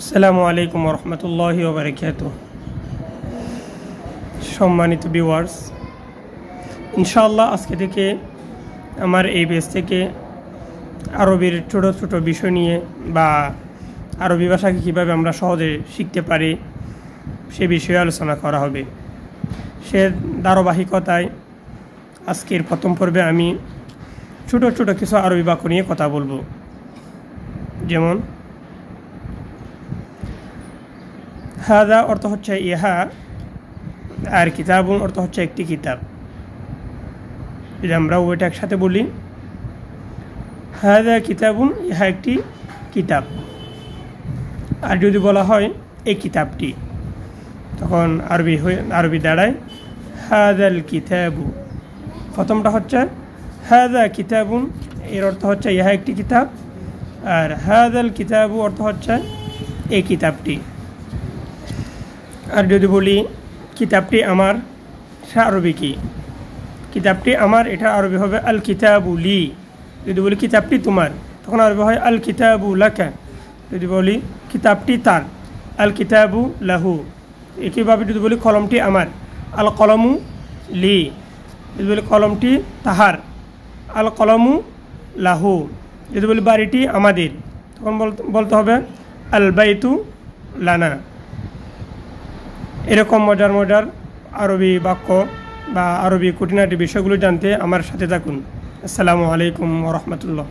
আসসালামু আলাইকুম রহমতুল্লাহি ওয়া বারাকাতুহু। সম্মানিত ভিউয়ার্স, ইনশাআল্লাহ আজকে থেকে আমার এই পেজ থেকে আরবির ছোট ছোট বিষয় নিয়ে বা আরবি ভাষাকে কীভাবে আমরা সহজে শিখতে পারি সে বিষয়ে আলোচনা করা হবে। সে ধারাবাহিকতায় আজকের প্রথম পর্বে আমি ছোট ছোট কিছু আরবি বাক্য নিয়ে কথা বলবো। যেমন হাদা অর্থ হচ্ছে ইহা, আর কিতাবুন অর্থ হচ্ছে একটি কিতাব। যদি আমরা ওইটা একসাথে বলি, হাদা কিতাবুন, ইহা একটি কিতাব। আর যদি বলা হয় এই কিতাবটি, তখন আরবি দাঁড়ায় হাদাল কিতাবু। প্রথমটা হচ্ছে হাদা কিতাবুন, এর অর্থ হচ্ছে ইহা একটি কিতাব, আর হাদাল কিতাবু অর্থ হচ্ছে এই কিতাবটি। আর যদি বলি কিতাবটি আমার, সে আরবি কি? কিতাবটি আমার, এটা আরবি হবে আল কিতাবু লি। যদি বলি কিতাবটি তোমার, তখন আরবি হয় আল কিতাবু লাকা। যদি বলি কিতাবটি তার, আল কিতাবু লাহু। একইভাবে যদি বলি কলমটি আমার, আল কলমু লি। যদি বলি কলমটি তাহার, আল কলমু লাহু। যদি বলি বাড়িটি আমাদের, তখন বলতে হবে আল বাইতু লানা। এরকম মজার মজার আরবি বাক্য বা আরবি খুঁটিনাটি বিষয়গুলো জানতে আমার সাথে থাকুন। আসসালামু আলাইকুম ওয়া রাহমাতুল্লাহ।